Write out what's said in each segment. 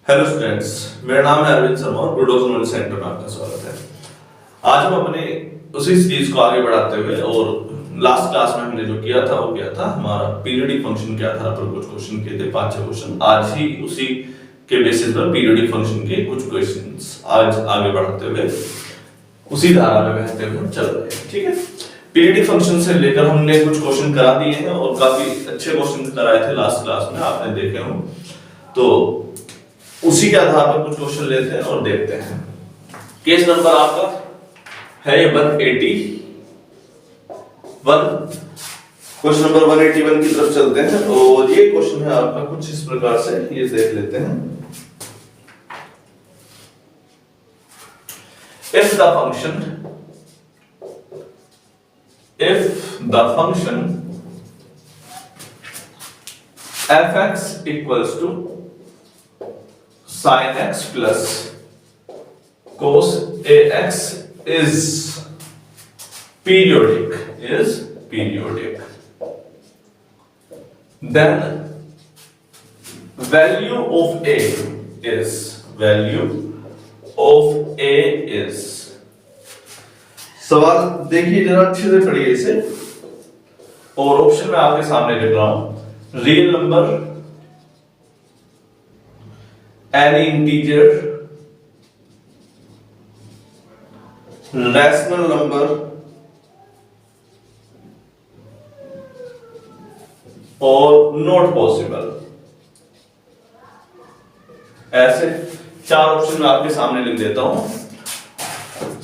Hello students, मेरा नाम है अरविंद शर्मा और गुडोज नॉलेज सेंटर में आपका स्वागत है। आज हम अपने उसी सीरीज को आगे बढ़ाते हुए और लास्ट क्लास में हमने जो किया था वो किया था हमारा पीरियोडिक फंक्शन क्या था, पर कुछ क्वेश्चन किए थे, 5-6 क्वेश्चन। आज ही उसी के बेसिस पर पीरियोडिक फंक्शन के कुछ क्वेश्चंस आज आगे बढ़ाते हुए उसी धारा में बहते हुए चल रहे हैं। ठीक है, पीरियोडिक फंक्शन से लेकर हमने कुछ क्वेश्चन करा दिए हैं और काफी अच्छे क्वेश्चन कराए थे लास्ट क्लास में, आपने देखे हो। तो उसी के आधार पर कुछ क्वेश्चन लेते हैं और देखते हैं। केस नंबर आपका है 181। क्वेश्चन नंबर 181 की तरफ चलते हैं और ये क्वेश्चन है आपका कुछ इस प्रकार से, ये देख लेते हैं। if the function fx equals to sin x plus cos ax is periodic, then value of a is सवाल देखिए जरा अच्छे से पढ़िए इसे, और ऑप्शन में आपके सामने लिख रहा हूं। Real number, any integer, rational number और not possible। ऐसे 4 ऑप्शन में आपके सामने लिख देता हूं।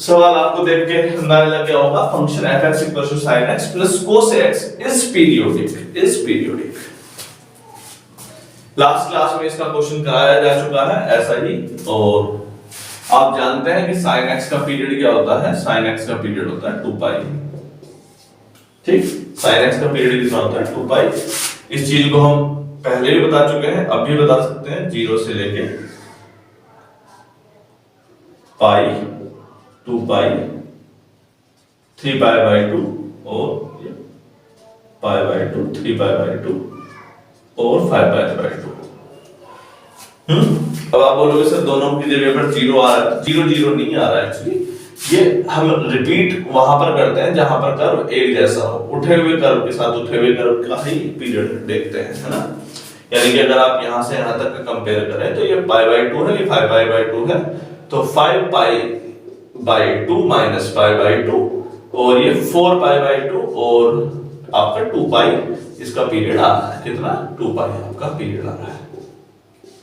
सवाल आपको देख के अंदाजा लग गया होगा। Function fx = sin x plus cos x is periodic। Last class में इसका क्वेश्चन कराया जा चुका है ऐसा ही, और आप जानते हैं कि sin x का पीरियड क्या होता है। sin x का पीरियड होता है 2 पाई। ठीक, sin x का पीरियड कितना होता है 2 पाई। इस चीज को हम पहले भी बता चुके हैं, अब भी बता सकते हैं। 0 से लेके पाई, 2 पाई, 3 पाई/2 और पाई/2, 3 पाई/2 और 5 पाई/2। अब आप बोलोगे सर दोनों की जगह पर 0 आ रहा है। 0 नहीं आ रहा है एक्चुअली, ये हम रिपीट वहां पर करते हैं जहां पर कर्व एक जैसा हो। उठे हुए कर्व के साथ उठे हुए कर्व का ही पीरियड देखते हैं, है ना। यानी कि अगर आप यहां से यहां तक का कंपेयर करें तो ये पाई/2 है, ये 5 पाई/2 है, तो 5 पाई/2 माइनस पाई/2 और ये 4 पाई/2 और आपका 2 पाई इसका पीरियड आ रहा है। कितना? 2 पाई आपका पीरियड आ रहा है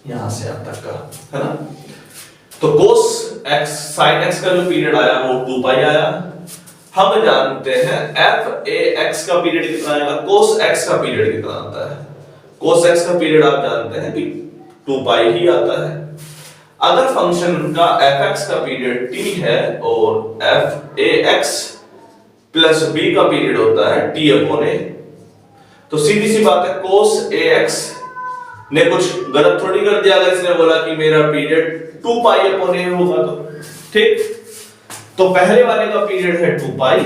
यहां से यहां तक का, है ना। तो cos x sin x का जो पीरियड आया वो 2 पाई आया। हम जानते हैं f a x का पीरियड कितना आएगा, cos x का पीरियड कितना आता है। cos x का पीरियड आप जानते हैं कि 2 पाई ही आता है। अगर फंक्शन का fx का पीरियड t है और f a x plus b का पीरियड होता है t/a, तो सीधी सी बात है cos ax ने कुछ गलत थोड़ी कर दिया अगर इसने बोला कि मेरा पीरियड 2 पाई/a होगा तो। ठीक, तो पहले वाले का पीरियड है 2 पाई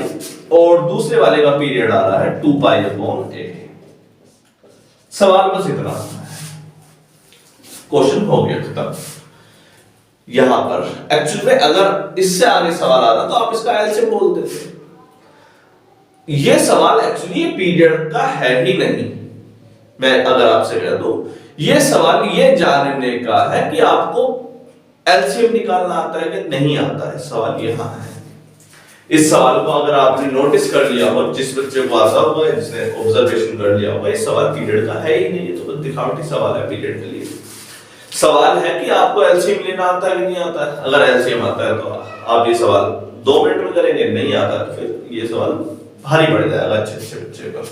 और दूसरे वाले का पीरियड आ रहा है 2 पाई/a। सवाल बस इतना है, क्वेश्चन हो गया खत्म। यहां पर एक्चुअली में अगर इससे आगे सवाल आता तो आप इसका एलसीएम बोल देते। ये सवाल एक्चुअली पीरियड का है ही नहीं। मैं अगर आपसे कह दूं ये सवाल ये जानने का है कि आपको एलसीएम निकालना आता है कि नहीं आता है। सवाल यहां है। इस सवाल को अगर आपने नोटिस कर लिया हो, जिस बच्चे को आता होगा, जिसने ऑब्जर्वेशन कर लिया होगा, इस सवाल पीरियड का है ही नहीं, ये तो दिखावटी सवाल है पीरियड के लिए। सवाल है कि आपको एलसीएम लेना आता है कि नहीं आता है। अगर एलसीएम आता है तो आप ये सवाल 2 मिनट में करेंगे, नहीं आता तो फिर ये सवाल भारी पड़ जाएगा अच्छे बच्चे पर।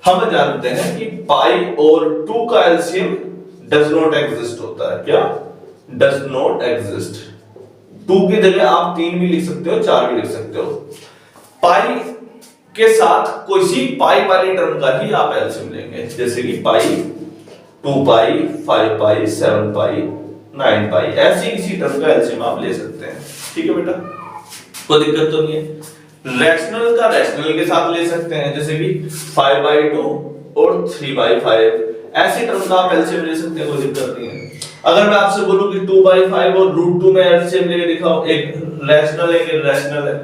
हम जानते हैं कि पाई और 2 का एलसीएम डज नॉट एग्जिस्ट होता है। क्या? Does not exist. 2 की जगह आप 3 भी लिख सकते हो, 4 भी लिख सकते हो। पाई के साथ कोई सी पाई वाली टर्म का ही आप एलसीएम लेंगे, जैसे कि पाई, 2 पाई, 5 पाई, 7 पाई, 9 पाई, ऐसी किसी टर्म का एलसीएम आप ले सकते हैं। ठीक है बेटा, कोई दिक्कत तो नहीं है। रैशनल का रैशनल के साथ ले सकते हैं, जैसे कि 5/2 और 3/5, ऐसी टर्म का आप एलसीएम ले सकते हैं, कोई दिक्कत नहीं है। अगर मैं आपसे बोलूं कि 2/5 और √2 में एलसीएम लेके दिखाओ, एक रैशनल है, एक इरैशनल है,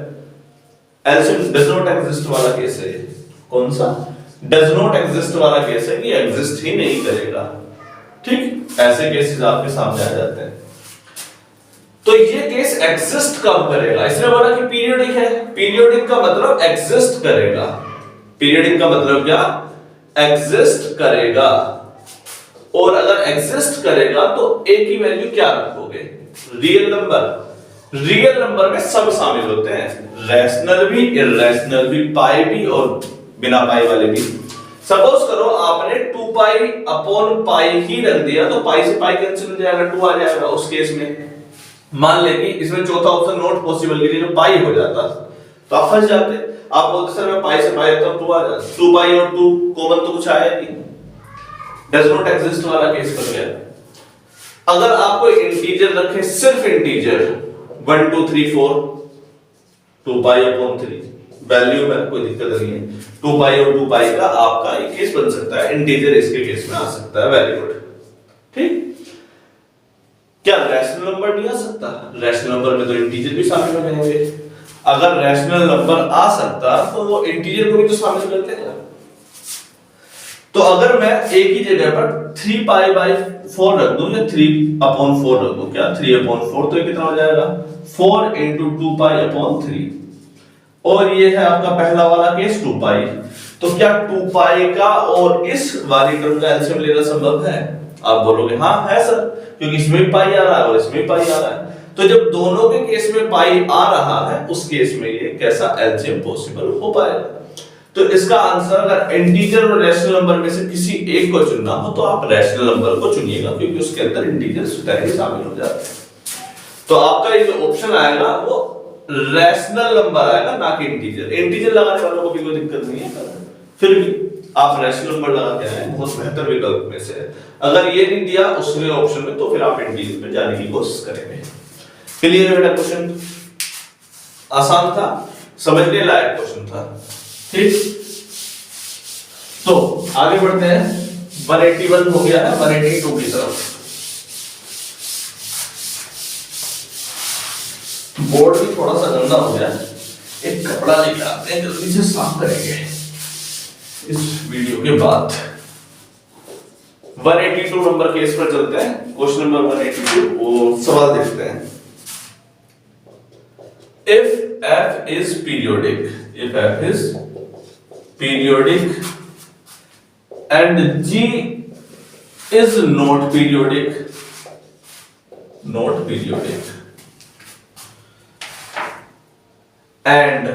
एलसीएम डज नॉट एग्जिस्ट वाला केस है। कौन सा? डज नॉट एग्जिस्ट वाला केस है कि एग्जिस्ट ही नहीं करेगा। ठीक, ऐसे केसेस आपके सामने आ जाते हैं। तो ये केस एग्जिस्ट कब करेगा? इसने बोला कि पीरियोडिक है, पीरियोडिक का मतलब एग्जिस्ट करेगा। पीरियोडिक का मतलब क्या? एग्जिस्ट करेगा। और अगर एग्जिस्ट करेगा तो ए की वैल्यू क्या रखोगे? Real number. रियल नंबर में सब शामिल होते हैं, रैशनल भी, इरैशनल भी, पाई भी और बिना पाई वाले भी। सपोज करो आपने 2π/पाई ही रख दिया तो पाई से पाई कैंसिल हो जाएगा, 2 आ जाएगा उस केस में। मान ले कि इसमें चौथा ऑप्शन नॉट पॉसिबल के लिए जो पाई हो जाता तो आप फंस जाते। आप बोलते सर मैं पाई से पाई रखता हूं 2 आ जाता, 2π और 2 कॉमन तो कुछ आया नहीं, डज नॉट एग्जिस्ट वाला केस बन गया। अगर आपको इंटीजर रखे, सिर्फ इंटीजर 1 2 3 4, 2π/3 वैल्यू में कोई दिक्कत नहीं है। 2π और 2π का आपका एक केस बन सकता है, इंटीजर इसके केस में आ सकता है। Very good. ठीक, क्या रैशनल नंबर नहीं आ सकता? रैशनल नंबर में तो इंटीजर भी शामिल हो जाएंगे। अगर रैशनल नंबर आ सकता तो वो इंटीजर को भी तो शामिल कर देगा। तो अगर मैं a की जगह पर 3π/4 रख दूं या 3/4 रख दूं, क्या 3/4 तो कितना हो जाएगा? 4 × 2π/3। और ये है आपका पहला वाला केस 2π। तो क्या 2π का और इस वाली टर्म का एलसीएम लेना संभव है? आप बोलोगे हाँ है सर, क्योंकि इसमें भी पाई आ रहा है और इसमें भी पाई आ रहा है। तो जब दोनों के केस में पाई आ रहा है, उस केस में ये कैसा एलसीएम पॉसिबल हो पाएगा? तो इसका आंसर, अगर इंटीजर और रैशनल नंबर में से किसी एक को चुनना हो तो आप रैशनल नंबर को चुनिएगा, क्योंकि उसके अंदर इंटीजर स्वतः ही शामिल हो जाते हैं। तो आपका ये जो ऑप्शन आएगा वो रैशनल नंबर आएगा, ना कि इंटीजर। इंटीजर लगाने वालों को भी कोई दिक्कत नहीं है, फिर भी आप रैशनल नंबर लगा के आए, बहुत बेहतर विकल्प में से। अगर ये नहीं दिया उसने ऑप्शन में तो फिर आप इंटीजर पे जाने की कोशिश करेंगे। क्लियर है बेटा? क्वेश्चन आसान था, समझने लायक क्वेश्चन था। ठीक, तो आगे बढ़ते हैं। 181 हो गया है, 182 की तरफ। बोर्ड भी थोड़ा सा गंदा हो गया, एक कपड़ा लेके आते हैं, जल्दी से साफ करेंगे इस वीडियो के बाद। 182 नंबर केस पर चलते हैं। क्वेश्चन नंबर 182 वो सवाल देखते हैं। If f is periodic, if f is periodic and g is not periodic, not periodic, and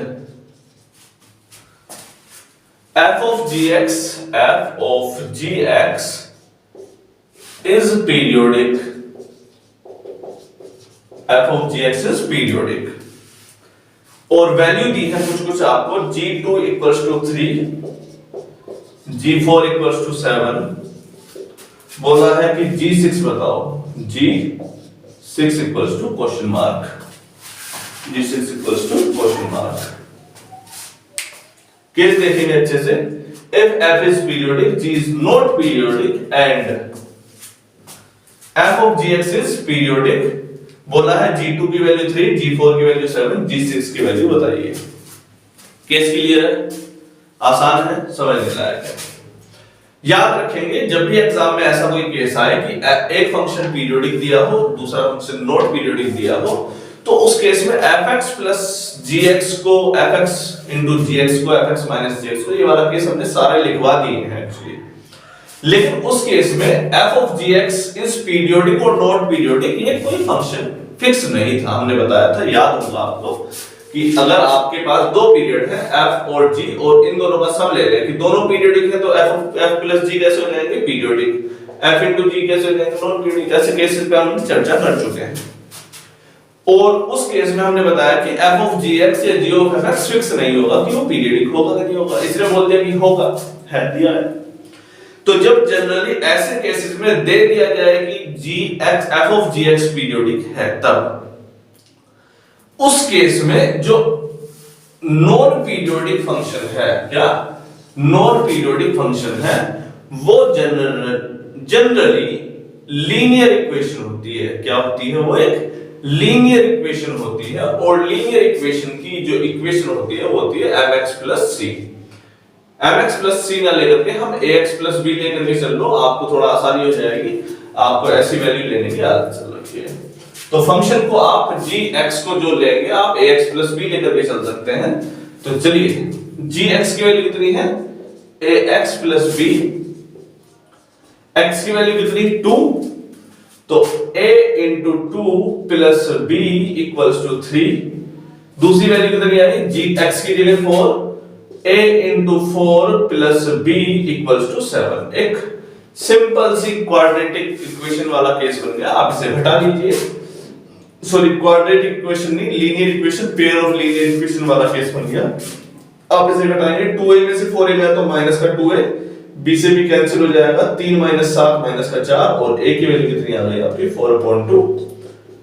f of gx is periodic, f of gx is periodic, और वैल्यू दी है कुछ आपको, g2 = 3, g4 = 7, बोला है कि g6 बताओ, g6 = question mark, g6 = question mark. Case देखेंगे अच्छे से। if f is periodic, g is not periodic and f of gx is periodic, बोला है g2 की वैल्यू 3, g4 की वैल्यू 7, g6 की वैल्यू बताइए। केस क्लियर है, आसान है, समझने लायक है। याद रखेंगे जब भी एग्जाम में ऐसा कोई केस आए कि एक फंक्शन पीरियोडिक दिया हो, दूसरा फंक्शन नॉट पीरियोडिक दिया हो, तो उस केस में fx plus gx को, fx into gx को, fx minus gx को, ये वाला केस हमने सारे लिखवा दिए हैं एक्चुअली। लेकिन उस केस में f of gx is periodic और नॉट पीरियोडिक, ये कोई फंक्शन फिक्स नहीं था, हमने बताया था, याद होगा आपको कि अगर आपके पास दो पीरियड है f और g और इन दोनों का सम ले लें कि दोनों पीरियोडिक है तो f plus g कैसे हो जाएंगे? पीरियोडिक। f into g कैसे हो जाएंगे? Non periodic. ऐसे केसेस पे हम चर्चा कर चुके हैं। और उस केस में हमने बताया कि f of gx या g of fx फिक्स नहीं होगा कि वो पीरियोडिक होगा कि नहीं होगा, इसलिए बोल दिया कि होगा, है दिया है। तो जब जनरली ऐसे केसेस में दे दिया जाए कि f of gx पीरियोडिक है, तब उस केस में जो नॉन पीरियोडिक फंक्शन है, क्या नॉन पीरियोडिक फंक्शन है, वो जनरली लीनियर इक्वेशन होती है। क्या होती है? वो एक लीनियर इक्वेशन होती है, और लीनियर इक्वेशन की जो इक्वेशन होती है वो होती है mx plus c। mx plus c ना लेकर के हम ax प्लस b लेकर के चल लो, आपको थोड़ा आसानी हो जाएगी, आपको ऐसी वैल्यू लेने की आदत चल रखी है। तो फंक्शन को आप gx को जो लेंगे आप ax प्लस b लेकर के चल सकते हैं। तो चलिए gx की वैल्यू कितनी है? ax प्लस b, x की वैल्यू कितनी? 2, तो a into 2 plus b equals to 3। दूसरी वैल्यू कितनी आई? g x की जगह 4, a into 4 plus b equals to 7। एक सिंपल सी क्वाड्रेटिक इक्वेशन वाला केस बन गया। आप इसे घटा लीजिए, सॉरी क्वाड्रेटिक इक्वेशन नहीं, linear equation, pair of linear equation वाला केस बन गया। आप इसे घटाएंगे, 2a में से 4a गया तो माइनस का 2a, b से भी कैंसिल हो जाएगा, 3 माइनस 7 माइनस का 4, और a की वैल्यू कितनी आ गई आपकी? 4/2।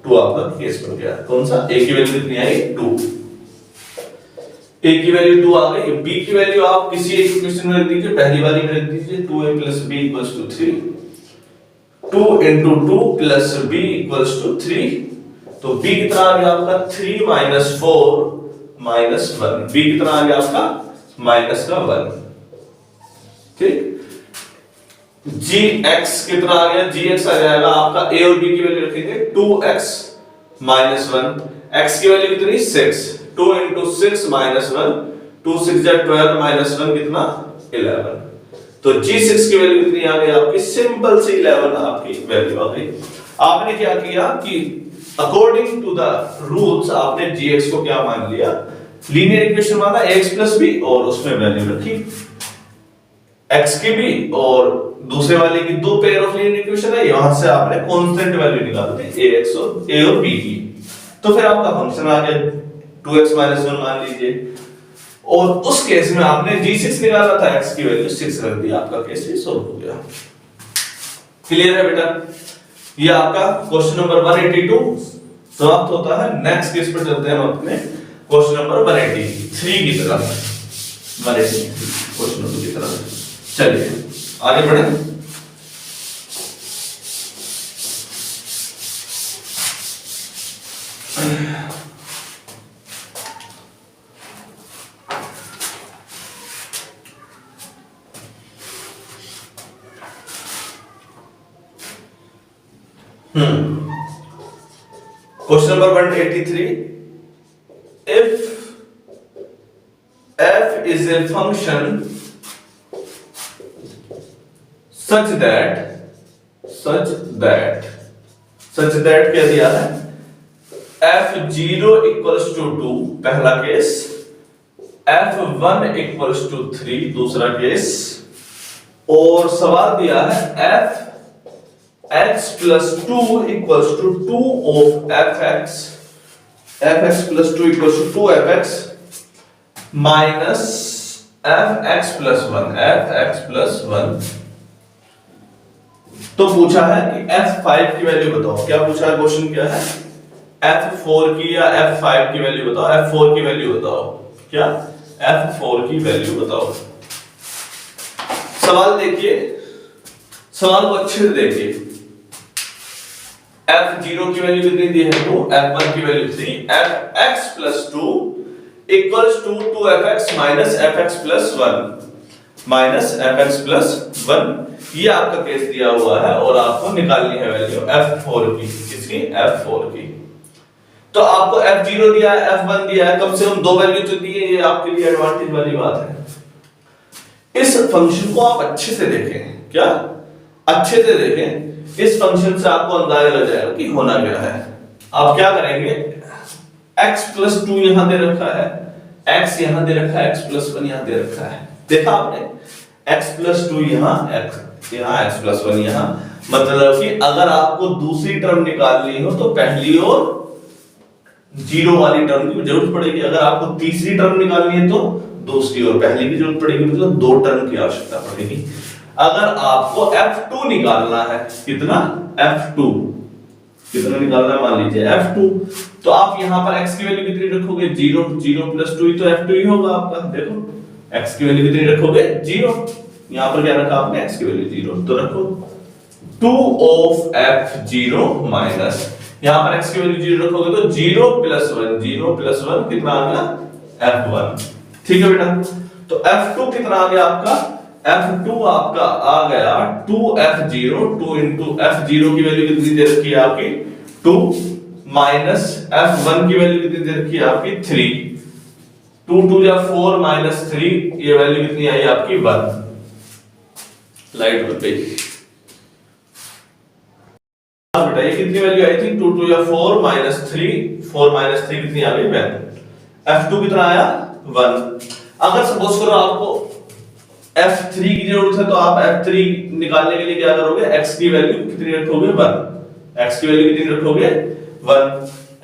2 आपका केस बन गया। कौन सा? a की वैल्यू कितनी आई? 2। a की वैल्यू 2 आ गई। b की वैल्यू आप किसी एक इक्वेशन में रख दीजिए, पहली वाली में रख दीजिए, 2a plus b equals to 3। 2 into 2 plus b equals to 3। तो b कितना आ गया आपका? 3 minus 4 minus 1। b कितना आ गया आपका? माइनस का 1। ठीक। gx कितना आ गया? gx आ जाएगा आपका, a और b की वैल्यू रखेंगे, 2x minus 1। x की वैल्यू कितनी? 6। 2 into 6 minus 1, 2 6 जा 12 minus 1 कितना? 11। तो g6 की वैल्यू कितनी आ गई आपकी? सिंपल सी 11 आपकी वैल्यू आ गई। आपने क्या किया कि अकॉर्डिंग टू द रूल्स आपने gx को क्या मान लिया? लीनियर इक्वेशन माना ax प्लस b, और उसमें वैल्यू रखी x की भी और दूसरे वाले की। दो पेयर ऑफ लीनियर इक्वेशन है, यहां से आपने कांस्टेंट वैल्यू निकाल दी ax और a और b की। तो फिर आपका फंक्शन आ गया 2x 1 मान लीजिए, और उस केस में आपने g6 निकाला था, x की वैल्यू 6 रख दी, आपका केस ही सॉल्व हो गया। क्लियर है बेटा? ये आपका क्वेश्चन नंबर 182 समाप्त होता है। नेक्स्ट केस पर चलते हैं हम अपने क्वेश्चन नंबर 183 की तरफ। 183 क्वेश्चन नंबर की तरफ चलिए आगे बढ़े। Question number 183. If f is a function such that क्या दिया है? f0 equals to 2 पहला केस, f1 equals to 3 दूसरा केस, और सवाल दिया है f x plus 2 equals to 2 of fx, fx plus 2 equals to 2 fx minus fx plus 1, fx plus 1। तो पूछा है कि f5 की वैल्यू बताओ। क्या पूछा है? क्वेश्चन क्या है? f4 की या f5 की वैल्यू बताओ। f4 की वैल्यू बताओ। क्या? f4 की वैल्यू बताओ। सवाल देखिए, सवाल को अच्छे से देखिए। f0 की वैल्यू कितनी दी है? 2, f1 की value 3, fx plus 2 equals to 2fx minus fx plus 1 minus fx plus 1। ये आपका केस दिया हुआ है और आपको निकालनी है वैल्यू f4 की। किसकी? f4 की। तो आपको f0 दिया है, f1 दिया है, कम से कम दो वैल्यू तो दी है, ये आपके लिए एडवांटेज वाली बात है। इस फंक्शन को आप अच्छे से देखें। क्या? अच्छे से देखें। इस फंक्शन से आपको अंदाजा लग जाएगा कि होना क्या है। आप क्या करेंगे? x plus 2 यहां दे रखा है, x यहां दे रखा है, x plus 1 यहां दे रखा है। देखा आपने? x plus 2 यहां, x plus 1 यहां। मतलब कि अगर आपको दूसरी टर्म निकालनी हो तो पहली और जीरो वाली टर्म की जरूरत पड़ेगी। अगर आपको तीसरी टर्म निकालनी है तो दूसरी और पहली की जरूरत पड़ेगी, मतलब दो टर्म की आवश्यकता पड़ेगी। अगर आपको f2 निकालना है, कितना? f2 कितना निकालना है? मान लीजिए f2, तो आप यहां पर x की वैल्यू कितनी रखोगे? 0, 0 plus 2 तो f2 ही होगा आपका। देखो x की वैल्यू कितनी रखोगे? 0। यहां पर क्या रखा आपने? x की वैल्यू 0, तो रखो 2 ऑफ f0 माइनस, यहां पर x की वैल्यू 0 रखोगे तो 0 प्लस 1 कितना आ गया f1। ठीक है बेटा, तो f2 कितना आ गया आपका, f2 आपका आ गया 2f0, 2 into f0 की वैल्यू कितनी दे रखी है आपकी 2 माइनस f1 की वैल्यू कितनी दे रखी है आपकी 3, 2 2 या 4 माइनस 3, ये वैल्यू कितनी आई आपकी 1। लाइट बन गई बेटा, ये कितनी वैल्यू आई थी 2 2 या 4 माइनस 3, 4 माइनस 3 कितनी आ गई 1। f2 कितना आया 1। अगर सपोज करो आपको f3 की जरूरत है तो आप f3 निकालने के लिए क्या करोगे, x की वैल्यू कितनी रखोगे 1, x की वैल्यू कितनी रखोगे 1।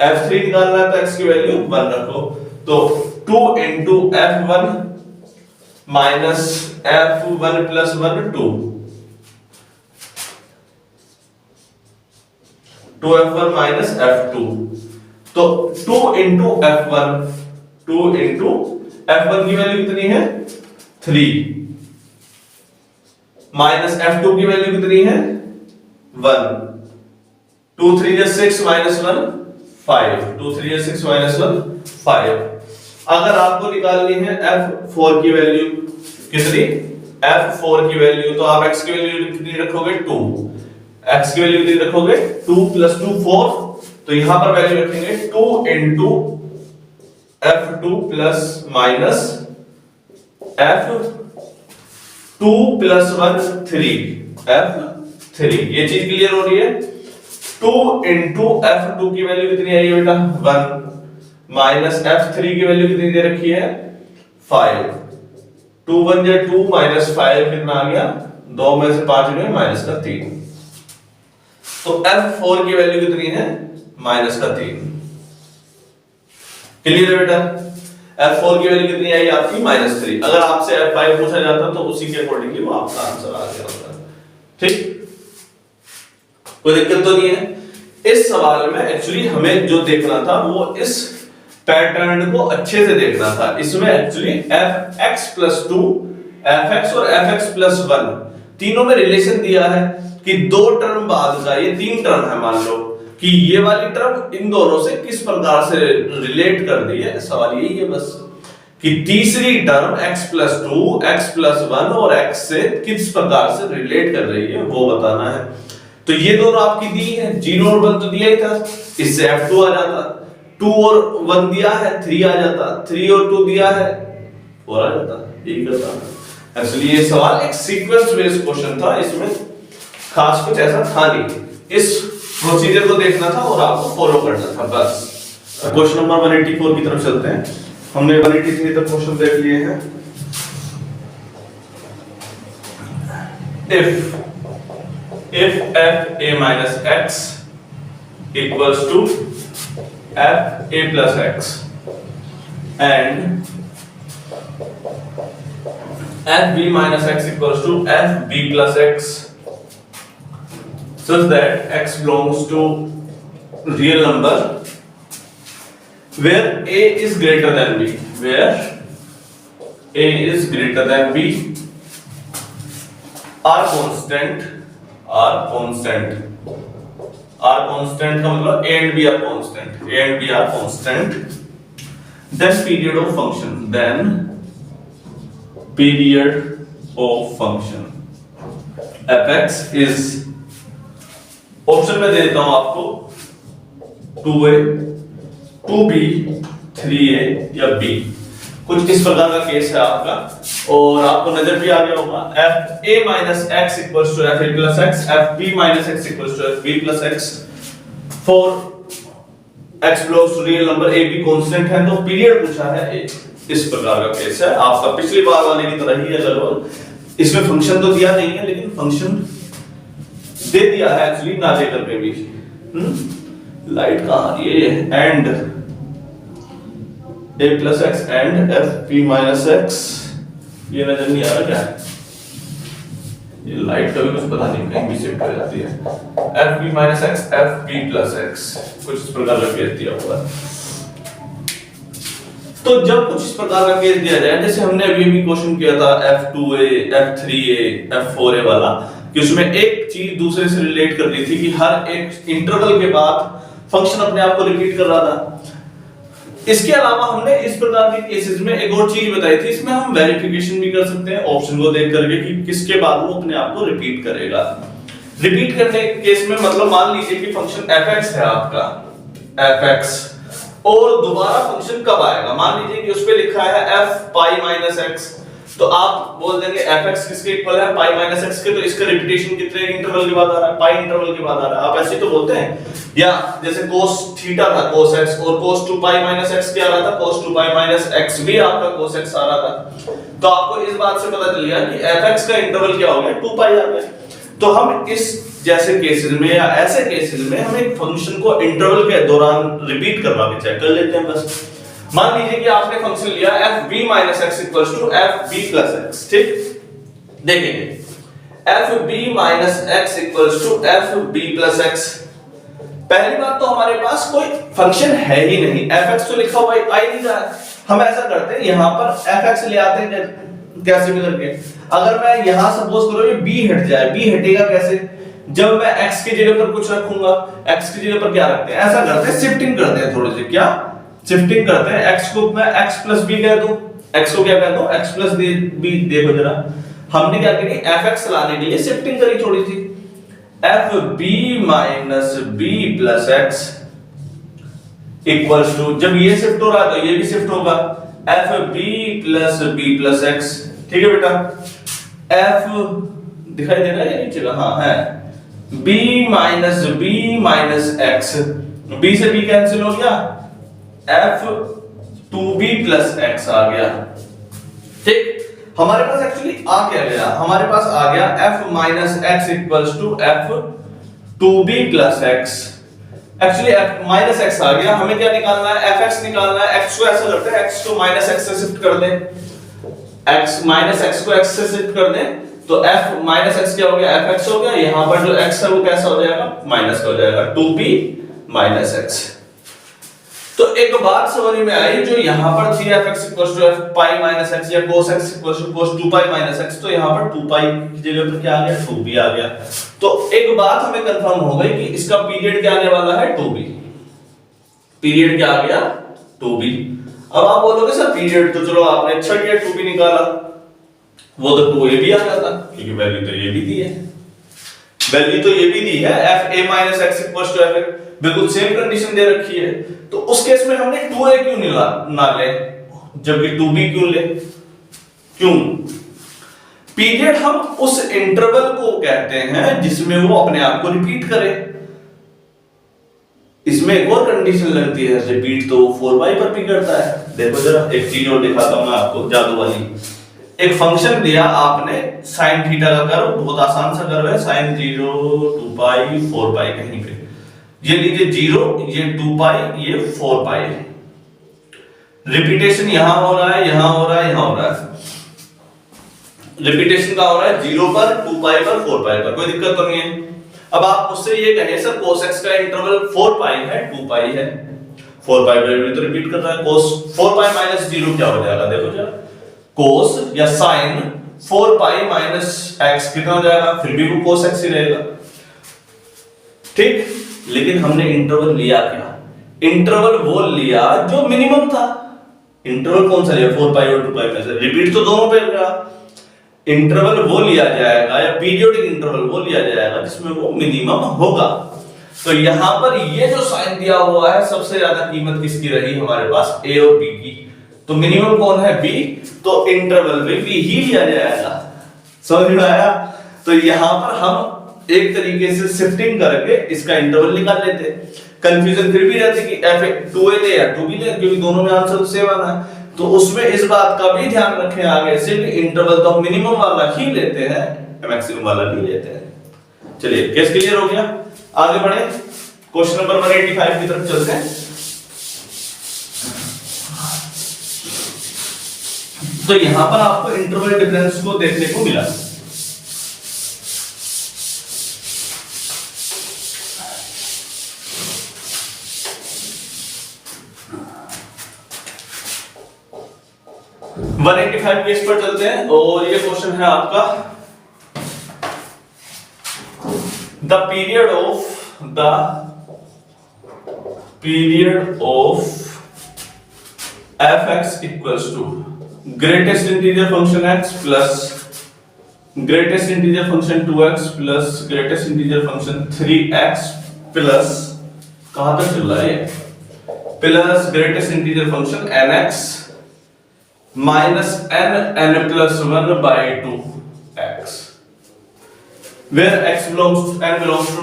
f3 निकालना है तो x की वैल्यू 1 रखो, तो 2 into f1 minus f1 plus 1 2, 2f1 minus f2, तो 2 into f1, 2 into f1 की वैल्यू कितनी है 3 माइनस f2 की वैल्यू कितनी है 1, 2 3 या 6 माइनस 1 5, 2 3 या 6 माइनस 1 5। अगर आपको निकालनी है f4 की वैल्यू कितनी, f4 की वैल्यू, तो आप x की वैल्यू कितनी रखोगे 2, x की वैल्यू कितनी रखोगे 2 प्लस 2 4, तो यहां पर वैल्यू रखेंगे 2 into f2 plus minus f2 plus 1 3, f3, ये चीज क्लियर हो रही है। 2 into f2 की वैल्यू कितनी आई है बेटा 1 माइनस f3 की वैल्यू कितनी दे रखी है 5, 2 1 या 2 माइनस 5 कितना आ गया, 2 में से 5 में माइनस का 3, तो f4 की वैल्यू कितनी है माइनस का 3। क्लियर है बेटा, f4 की वैल्यू कितनी आई आपकी माइनस 3। अगर आपसे f5 पूछा जाता तो उसी के अकॉर्डिंगली वो आपका आंसर आ गया होता। ठीक, कोई दिक्कत तो नहीं है। इस सवाल में एक्चुअली हमें जो देखना था वो इस पैटर्न को अच्छे से देखना था। इसमें एक्चुअली fx प्लस 2, fx और fx प्लस 1 तीनों में रिलेशन दिया है कि दो टर्म बाद का, ये 3 टर्म है, मान लो कि ये वाली टर्म इन दोनों से किस प्रकार से रिलेट कर दी है। सवाल यही है बस कि तीसरी term x plus 2, x plus 1 और x से किस प्रकार से रिलेट कर रही है वो बताना है। तो ये दोनों आपकी दी है, 0 और 1 तो दिया ही था, इससे f2 आ जाता, 2 और 1 दिया है 3 आ जाता, 3 और 2 दिया है 4 आ जाता, यही करता। एक्चुअली ये सवाल एक सीक्वेंस बेस्ड क्वेश्चन था, इसमें खास कुछ ऐसा था नहीं, इस प्रोसीजर को देखना था और आपको फॉलो करना था बस। क्वेश्चन नंबर 184 की तरफ चलते हैं। हमने 183 तक क्वेश्चन देख लिए हैं। if f a minus x equals to f a plus x and f b minus x equals to f b plus x such that x belongs to real number where a is greater than b, where a is greater than b are constant का मतलब a and b are constant, a and b are constant, then period of function fx is, option में दे देता हूं आपको 2a 2b 3a या b, कुछ इस प्रकार का केस है आपका, और आपको नजर भी आ गया होगा f a minus x equals to f a plus x, f b minus x equals to f b plus x for x belongs to real number a b constant है, तो पीरियड पूछा है, इस प्रकार का केस है आपका पिछली बार वाले की तरह ही है लगभग। इसमें फंक्शन तो दिया नहीं है लेकिन फंक्शन दे दिया है एक्चुअली, ना दे करके भी। लाइट कहां, ये and a plus x and f p minus x, ये नजर नहीं आ रहा क्या है, ये लाइट का भी कुछ पता नहीं कहीं भी शिफ्ट हो जाती है। f p minus x f p plus x, कुछ इस प्रकार का केस दिया हुआ है। तो जब कुछ इस प्रकार का केस दिया जाए, जैसे हमने अभी भी क्वेश्चन किया था f2a f3a f4a वाला, कि उसमें एक चीज दूसरे से रिलेट कर रही थी कि हर एक इंटरवल के बाद फंक्शन अपने आप को रिपीट कर रहा था। इसके अलावा हमने इस प्रकार के केसेस में एक और चीज बताई थी, इसमें हम वेरिफिकेशन भी कर सकते हैं ऑप्शन को देख करके कि किसके बाद वो अपने आप को रिपीट करेगा। रिपीट करने के केस में मतलब मान लीजिए कि फंक्शन fx है आपका, fx, और दोबारा फंक्शन कब आएगा, मान लीजिए कि उस पे लिखा है f पाई माइनस x, तो आप बोल देंगे fx किसके इक्वल है, पाई माइनस x के, तो इसका रिपीटेशन कितने इंटरवल के बाद आ रहा है, पाई इंटरवल के बाद आ रहा है, आप ऐसे तो बोलते हैं। या जैसे cos थीटा था cos x और cos 2 पाई माइनस x क्या आ रहा था, cos 2 पाई माइनस x भी आपका cos x आ रहा था। तो आपको इस बात से पता चल गया कि fx का इंटरवल क्या हो गया, 2 पाई आ गया। तो हम इस जैसे केसेस में या ऐसे केसेस में हम एक फंक्शन को इंटरवल के दौरान रिपीट करवा के चेक कर लेते हैं बस। मान लीजिए कि आपने फंक्शन लिया fb minus x equals to fb plus x, ठीक, देखेंगे fb minus x equals to fb plus x। पहली बात तो हमारे पास कोई फंक्शन है ही नहीं, fx तो लिखा हुआ आ ही नहीं रहा है। हम ऐसा करते हैं यहां पर fx ले आते हैं कैसे भी करके। अगर मैं यहां सपोज करो ये b हट जाए, b हटेगा कैसे, जब मैं x की जगह पर कुछ रखूंगा, x की जगह पर क्या रखते हैं, ऐसा करते हैं शिफ्टिंग करते हैं, थोड़ी सी क्या शिफ्टिंग करते हैं। x को मैं x plus b कह दूं, x को क्या कह दूं, x plus b। देखो जरा हमने क्या करी, fx लाने के लिए शिफ्टिंग करी थोड़ी सी, fb minus b plus x equals to, जब ये शिफ्ट हो रहा है तो ये भी शिफ्ट होगा, fb plus b plus x, ठीक है बेटा। f दिखाई दे रहा है या नीचे का, हाँ है, b minus b minus x, b से b कैंसिल हो गया, f 2b plus x आ गया, ठीक। हमारे पास एक्चुअली आ क्या गया, हमारे पास आ गया f minus x equals to f 2b plus x। Actually f minus x आ गया, हमें क्या निकालना है, fx निकालना है। x को ऐसा करते हैं, x को minus x से शिफ्ट कर दें, x minus x को x से शिफ्ट कर दें, तो f minus x क्या हो गया, fx हो गया। यहां पर जो x है वो कैसा हो जाएगा, माइनस का हो जाएगा, 2b minus x। तो एक बात समझ में आई, जो यहां पर थी fx equals to f pi minus x या cos x equals to cos 2 pi minus x, तो यहां पर 2 pi की जगह पर क्या आ गया, 2b आ गया। तो एक बात हमें कंफर्म हो गई कि इसका पीरियड क्या आने वाला है, 2b। पीरियड क्या आ गया, 2b। अब आप बोलोगे सर पीरियड तो चलो आपने अच्छा किया 2b निकाला, वो तो 2a भी आ जाता, क्योंकि वैल्यू तो ये भी दी है, वैल्यू तो ये भी दी है, fa minus x equals to f, बिल्कुल सेम कंडीशन दे रखी है। तो उस केस में हमने 2a क्यों ना ले, जबकि 2b क्यों ले, क्यों? पीरियड हम उस इंटरवल को कहते हैं जिसमें वो अपने आप को रिपीट करे। इसमें एक और कंडीशन लगती है, रिपीट तो 4y पर भी करता है। देखो जरा एक चीज और दिखाता हूं मैं आपको, जादू वाली। एक फंक्शन दिया आपने sin थीटा का कर्व, बहुत आसान सा कर्व है, sin 0 2 पाई 4 पाई, कहीं पे ये लीजिए 0, ये 2 पाई, ये 4 पाई। रिपीटेशन यहां हो रहा है, यहां हो रहा है, यहां हो रहा है। रिपीटेशन का हो रहा है 0 पर, 2 पाई पर, 4 पाई पर, कोई दिक्कत तो नहीं है। अब आप उससे ये कहें सर cos x का इंटरवल 4 पाई है, 2 पाई है, 4 पाई पर भी तो रिपीट कर रहा है। cos 4 पाई माइनस 0 क्या हो जाएगा, देखो जरा, cos या sin 4 पाई माइनस x कितना हो जाएगा, फिर भी वो cos x ही रहेगा, ठीक। लेकिन हमने इंटरवल लिया क्या, इंटरवल वो लिया जो मिनिमम था। इंटरवल कौन सा लिया, 4 पाई और 2 पाई में से, रिपीट तो दोनों पे रहा। इंटरवल वो लिया जाएगा या पीरियोडिक इंटरवल वो लिया जाएगा जिसमें वो मिनिमम होगा। तो यहां पर ये जो साइन दिया हुआ है, सबसे ज्यादा कीमत किसकी रही हमारे पास, a और b की। तो मिनिमम कौन है, b, तो इंटरवल में b ही लिया जाएगा। समझ में आया? तो यहां पर हम एक तरीके से शिफ्टिंग करके इसका इंटरवल निकाल लेते। कंफ्यूजन फिर भी रहती कि f 2a ले या 2b ले, क्योंकि दोनों में आंसर सेम आना है। तो उसमें इस बात का भी ध्यान रखें आगे से कि इंटरवल तो हम मिनिमम वाला ही लेते हैं, मैक्सिमम वाला नहीं लेते हैं। चलिए केस क्लियर हो गया, आगे बढ़े, क्वेश्चन नंबर 185 की तरफ चलते हैं। तो यहां पर आपको इंटरवल डिफरेंस को देखने को मिला। केस पर चलते हैं और ये क्वेश्चन है आपका the period of fx equals to greatest integer function x plus greatest integer function 2x plus greatest integer function 3x plus कहां तक चल रहा है plus greatest integer function nx minus n plus 1 by 2x where n belongs to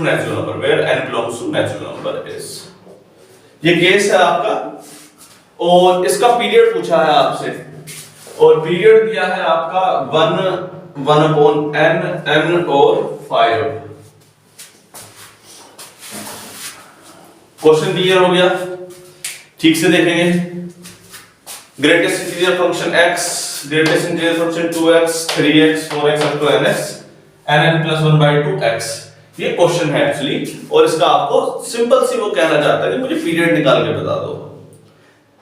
natural number where n belongs to natural number is ये case है आपका और इसका पीरियड पूछा है आपसे और पीरियड दिया है आपका 1 upon n और 5। क्वेश्चन क्लियर हो गया? ठीक से देखेंगे। Greatest integer function x, greatest integer function 2x, 3x, 4x up to nx, n plus 1 by 2x ये क्वेश्चन है एक्चुअली और इसका आपको सिंपल सी वो कहना चाहता है कि मुझे पीरियड निकाल के बता दो।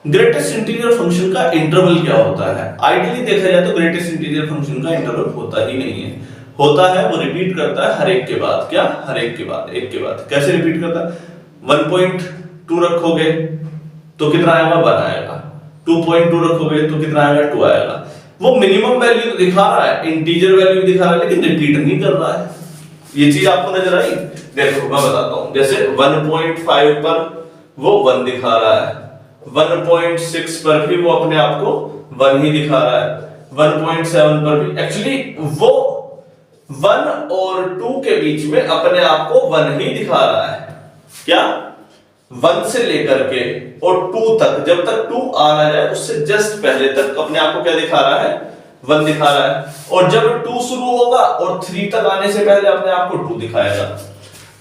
ग्रेटेस्ट इंटीजर फंक्शन का इंटरवल क्या होता है? आइडियली देखा जाए तो ग्रेटेस्ट इंटीजर फंक्शन का इंटरवल होता ही नहीं है, होता है वो रिपीट करता है हर एक के बाद। क्या? हर एक के बाद, एक के बाद। कैसे रिपीट करता है? 1.2 रखोगे तो कितना आएगा? 1 आएगा। 2.2 रखोगे तो कितना आएगा? 2 आएगा। वो मिनिमम वैल्यू तो दिखा रहा है, इंटीजर वैल्यू दिखा रहा है, लेकिन रिपीट नहीं कर रहा है। ये चीज आपको नजर आई? देखो मैं बताता हूं, जैसे 1.5 पर वो 1 दिखा रहा है, 1.6 पर भी वो अपने आप को 1 ही दिखा रहा है, 1.7 पर भी एक्चुअली वो 1 और 2 के बीच में अपने आप को 1 ही दिखा रहा है। क्या? 1 से लेकर के और 2 तक, जब तक 2 आ ना जाए उससे जस्ट पहले तक अपने आप को क्या दिखा रहा है? 1 दिखा रहा है। और जब 2 शुरू होगा और 3 तक आने से पहले अपने आप को 2 दिखाएगा।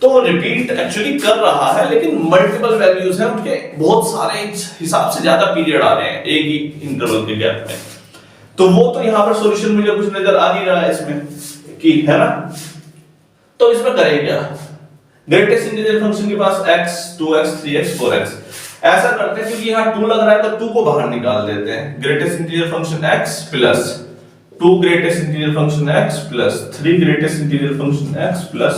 तो रिपीट एक्चुअली कर रहा है, लेकिन मल्टीपल वैल्यूज हैं उनके, बहुत सारे हिसाब से ज्यादा पीरियड आ रहे हैं एक ही इंटरवल के गैप में। तो वो तो यहां पर सॉल्यूशन मुझे कुछ नजर आ नहीं रहा है इसमें कि है ना। तो इसमें करें क्या? ग्रेटेस्ट इंटीजर फंक्शन के पास x, 2x, 3x, 4x ऐसा करते हैं क्योंकि यहां 2 लग रहा है तो 2 को बाहर निकाल देते हैं। Greatest integer function x plus 2 greatest integer function x plus 3 greatest integer function x plus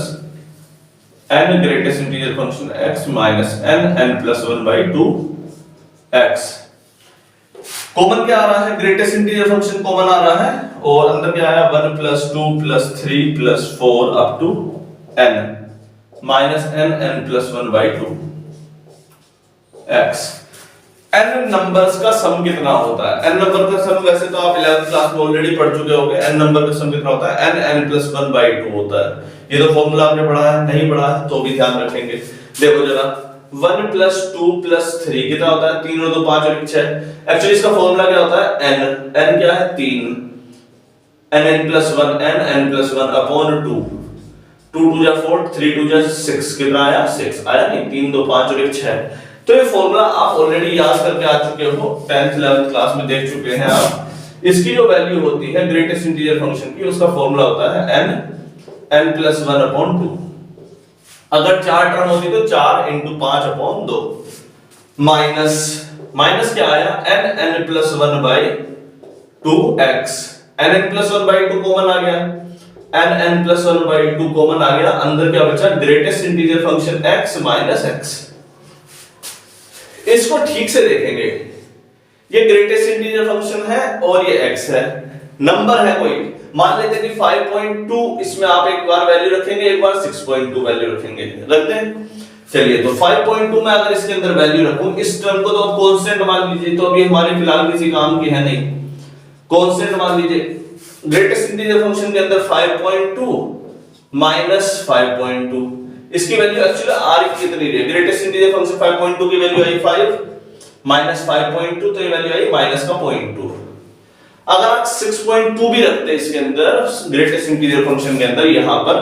n greatest integer function x minus n plus 1 by 2x। Common क्या आ रहा है? ग्रेटेस्ट इंटीजर फंक्शन कॉमन आ रहा है और अंदर क्या आया? 1 plus 2 plus 3 plus 4 up to n minus n plus 1 by 2x। n numbers का सम कितना होता है? n नंबर का सम वैसे तो आप 11th क्लास में ऑलरेडी पढ़ चुके होंगे। n नंबर का सम कितना होता है? n plus 1 by 2 होता है। ये तो फॉर्मूला आपने पढ़ा है, नहीं पढ़ा है तो भी ध्यान रखेंगे। देखो जरा 1 plus 2 plus 3 कितना होता है? 3 और 2 5 और 1 6। एक्चुअली इसका फॉर्मूला क्या होता है? n क्या है? 3 n plus 1 n plus 1 upon 2 2 2 जा 4 3 2 जा 6 कितना आया? 6 आया नहीं? 3 2 5 और 1 6। तो ये फॉर्मूला आप ऑलरेडी याद करके आ चुके हो, 10th 11th क्लास में देख चुके हैं आप। इसकी जो वैल्यू होती है ग्रेटेस्ट इंटीजर फंक्शन की, उसका फॉर्मूला होता है n plus 1 upon 2। अगर 4 टर्म होती तो 4 into 5 upon 2 माइनस क्या आया? n plus 1 by 2x। n plus 1 by 2 common आ गया, n plus 1 by 2 कॉमन आ गया। अंदर क्या बचा? Greatest integer function x minus x। इसको ठीक से देखेंगे, ये ग्रेटेस्ट इंटीजर फंक्शन है और ये x है, नंबर है कोई। मान लेते हैं कि 5.2 इसमें आप एक बार वैल्यू रखेंगे, एक बार 6.2 वैल्यू रखेंगे, रखते हैं। चलिए तो 5.2 में अगर इसके अंदर वैल्यू रखूं, इस टर्म को तो आप कांस्टेंट मान लीजिए, तो अभी हमारे फिलहाल किसी काम की है नहीं, कांस्टेंट मान लीजिए। ग्रेटेस्ट इंटीजर फंक्शन के अंदर 5.2 माइनस 5.2, इसकी वैल्यू एक्चुअली r कितनी है? ग्रेटेस्ट इंटीजर फंक्शन 5.2 की वैल्यू आई 5 माइनस 5.2, तो ये वैल्यू आई माइनस का 0.2। अगर आप 6.2 भी रखते इसके अंदर ग्रेटेस्ट इंटीजर फंक्शन के अंदर, यहां पर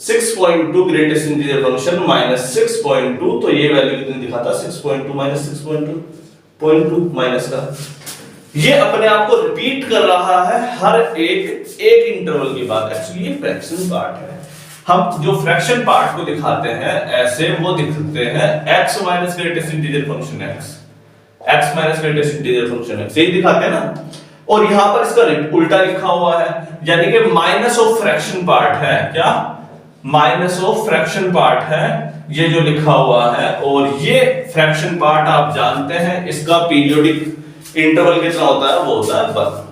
6.2 ग्रेटेस्ट इंटीजर फंक्शन माइनस 6.2, तो ये वैल्यू कितनी दिखाता? 6.2 माइनस 6.2 0.2 माइनस का। ये अपने आप को रिपीट कर रहा है हर एक इंटरवल के बाद। एक्चुअली ये फ्रैक्शन पार्ट है। हम जो फ्रैक्शन पार्ट को दिखाते हैं ऐसे वो दिखते हैं x minus greatest integer function x minus greatest integer function x, यही दिखाते हैं ना। और यहां पर इसका उल्टा लिखा हुआ है, यानी कि माइनस ऑफ फ्रैक्शन पार्ट है। क्या? माइनस ऑफ फ्रैक्शन पार्ट है ये जो लिखा हुआ है, और ये फ्रैक्शन पार्ट आप जानते हैं इसका पीरियोडिक इंटरवल कितना होता है, वो होता है 1।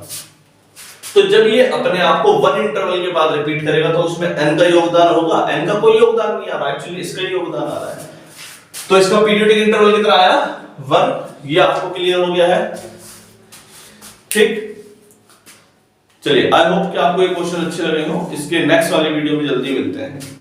तो जब ये अपने आप को 1 इंटरवल के बाद रिपीट करेगा तो उसमें n का योगदान होगा, n का कोई योगदान नहीं आ रहा, एक्चुअली इसका ही योगदान आ रहा है। तो इसका पीरियोडिक इंटरवल कितना आया, 1। ये आपको क्लियर हो गया है, ठीक। चलिए, आई होप कि आपको ये क्वेश्चन अच्छे लगे हो। इसके नेक्स्ट वाली वीडियो में जल्दी मिलते हैं।